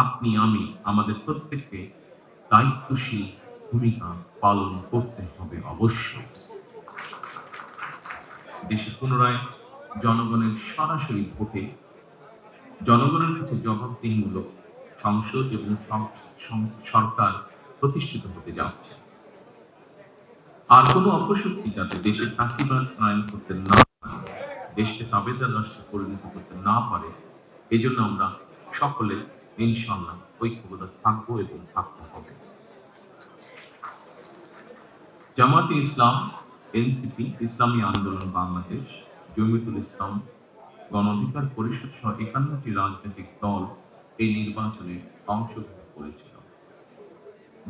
আপনি আমি আমাদের প্রত্যেককে দায়িত্বশীল ভূমিকা পালন করতে হবে অবশ্যই। দেশে পুনরায় জনগণের সরাসরি ভোটে জনগণের কাছে জবাবদিহিমূলক সংসদ এবং সরকার প্রতিষ্ঠিত হতে যাচ্ছে। আর কোনো অপশক্তি যাতে দেশে ফ্যাসিবাদ কায়েম করতে না পারে, দেশকে তাবেদার রাষ্ট্রে পরিণত করতে না পারে, এজন্য আমরা সকলে ইনশাআল্লাহ ঐক্যবদ্ধ থাকবো এবং থাকতে হবে। জামাতে ইসলাম, এনসিপি, ইসলামী আন্দোলন বাংলাদেশ, জমিয়তুল ইসলাম, গণ অধিকার পরিষদ সহ ৫১টি রাজনৈতিক দল এই নির্বাচনে অংশগ্রহণ করেছিল।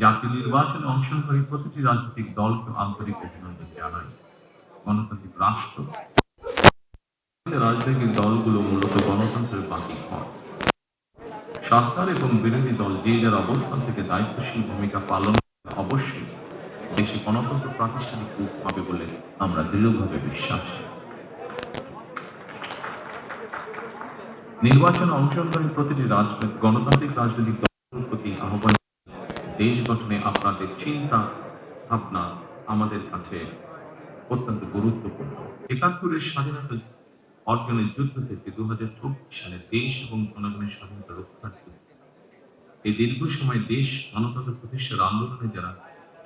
জাতীয় নির্বাচনে অংশগ্রহণকারী প্রতিটি রাজনৈতিক দলকে আন্তরিক অভিনন্দন জানাই। গণতান্ত্রিক রাষ্ট্র রাজনৈতিক দলগুলো মূলত গণতন্ত্রের বাতিঘর। সরকার এবং বিরোধী দল যে যার অবস্থান থেকে দায়িত্বশীল ভূমিকা পালন অবশ্যই দেশে গণতন্ত্র প্রাতিষ্ঠানিক রূপ পাবে বলে আমরা দৃঢ়ভাবে বিশ্বাসী। নির্বাচনে অংশগ্রহণকারী প্রতিটি গণতান্ত্রিক রাজনৈতিক দলের প্রতি আহ্বান, দেশ গঠনে আপনাদের চিন্তা ভাবনা আমাদের কাছে অত্যন্ত গুরুত্বপূর্ণ। ৭১-এর স্বাধীনতা অর্জনের যুদ্ধ থেকে ২০২৪ সালে দেশ এবং জনগণের স্বাধীনতা রক্ষার যুদ্ধ, এই দীর্ঘ সময় দেশ গণতন্ত্র প্রতিষ্ঠার আন্দোলনে যারা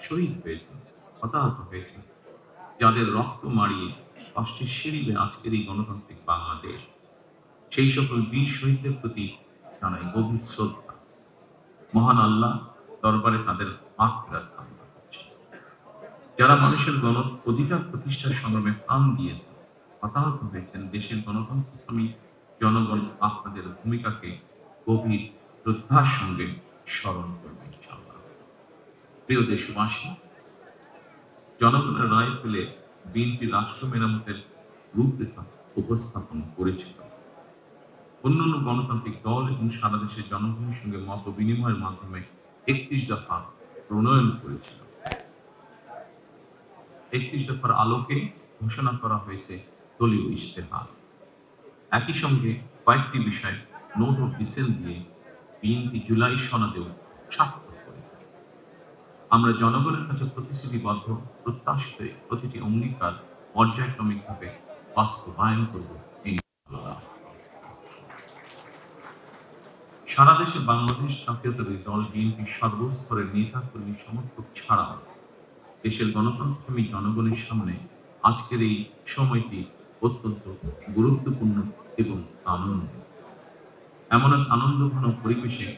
শহীদ হয়েছেন, হতাহত হয়েছেন, যাদের রক্ত মাড়িয়ে কষ্টের সিঁড়িবে আজকের এই গণতান্ত্রিক বাংলাদেশ, সেই সকল বীর শহীদদের প্রতি জানাই গভীর শ্রদ্ধা। মহান আল্লাহ দরবারে তাদের মাগফিরাত কামনা করছি। যারা মানুষের গণ অধিকার প্রতিষ্ঠার সংগ্রামে প্রাণ দিয়েছেন, হতাহত হয়েছেন, দেশের গণতন্ত্রকামী জনগণ আপনাদের ভূমিকাকে গভীর শ্রদ্ধার সঙ্গে স্মরণ করবে ইনশাআল্লাহ। প্রিয় দেশবাসী, জনগণের রায় পেলে বিএনপি রাষ্ট্র মেরামতের রূপরেখা উপস্থাপন করেছিল। অন্যান্য গণতান্ত্রিক দল এবং সারা দেশের জনগণের সঙ্গে মত বিনিময়ের মাধ্যমে ৩১ দফা প্রণয়ন করেছিল। ৩১ দফার আলোকে ঘোষণা করা হয়েছে দলীয় ইশতেহার। একই সঙ্গে কয়েকটি বিষয় নোট অফ ডিসেন্ট দিয়ে বিএনপি জুলাই সনদেও স্বাক্ষর করেছে। আমরা জনগণের কাছে প্রতিশ্রুতিবদ্ধ, প্রত্যাশিত প্রতিটি অঙ্গীকার পর্যায়ক্রমিকভাবে বাস্তবায়ন করব ইনশাআল্লাহ। সারা দেশে বাংলাদেশ জাতীয়তাবাদী দল বিএনপির সর্বস্তরের নেতা কর্মী সমর্থক ছাড়াও দেশের গণতন্ত্রকামী জনগণের সামনে আজকের এই সময়টি অত্যন্ত গুরুত্বপূর্ণ এবং আনন্দ। এমন এক আনন্দঘন পরিবেশে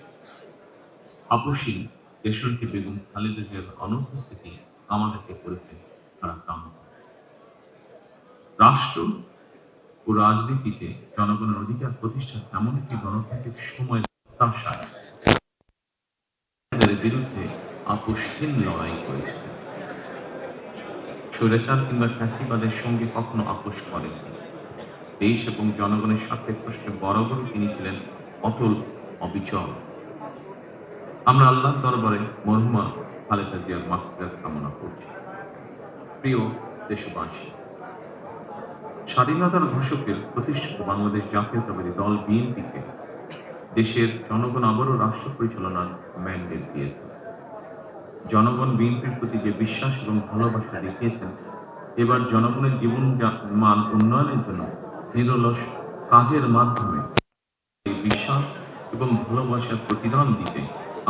আপসীন দেশনেত্রী বেগম খালেদা জিয়ার অনুপস্থিতি আমাদেরকে করেছে ভারাক্রান্ত। রাষ্ট্র ও রাজনীতিতে জনগণের অধিকার প্রতিষ্ঠার এমন একটি গণতান্ত্রিক সময় প্রত্যাশায় বিরুদ্ধে আপোষহীন লড়াই করেছে। স্বৈরাচার কিংবা ফ্যাসিবাদের সঙ্গে কখনো আপোষ করেননি। দেশ এবং জনগণের স্বার্থে প্রশ্নে বরাবর তিনি ছিলেন অটল, অবিচল। আমরা আল্লাহর দরবারে মরহুমা খালেদা জিয়ার মাগফিরাত কামনা করছি। প্রিয় দেশবাসী, স্বাধীনতার ঘোষকের প্রতিষ্ঠিত বাংলাদেশ জাতীয়তাবাদী দল বিএনপিকে দেশের জনগণ আবারও রাষ্ট্র পরিচালনার ম্যান্ডেট দিয়েছে। জনগণ বিএনপির প্রতি যে বিশ্বাস এবং ভালোবাসা দেখিয়েছেন, এবার জনগণের জীবন মান উন্নয়নের জন্য নিরলস কাজের মাধ্যমে এই বিশ্বাস এবং ভালোবাসার প্রতিদান দিতে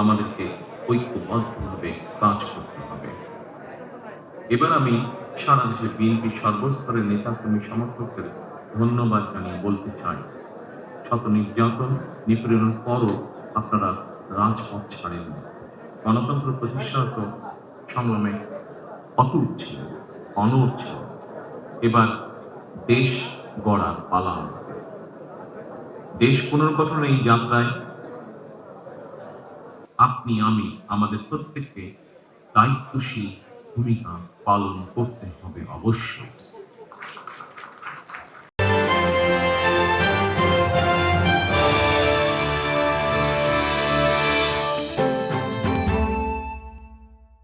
আমাদেরকে ঐক্যবদ্ধভাবে কাজ করতে হবে। এবার আমি সারা দেশে বিএনপির সর্বস্তরের নেতাকর্মী সমর্থকদের ধন্যবাদ জানিয়ে বলতে চাই, শত নির্যাতন নিপীড়নের পরও আপনারা রাজপথ ছাড়েননি। গণতন্ত্র প্রতিষ্ঠাত সংগ্রামে অটুট ছিলেন, অনড় ছিলেন। এবার দেশ গড়ার পালা আমাদের। দেশ পুনর্গঠনের এই যাত্রায় আপনি আমি আমাদের প্রত্যেককে দায়িত্বশীল ভূমিকা পালন করতে হবে অবশ্যই।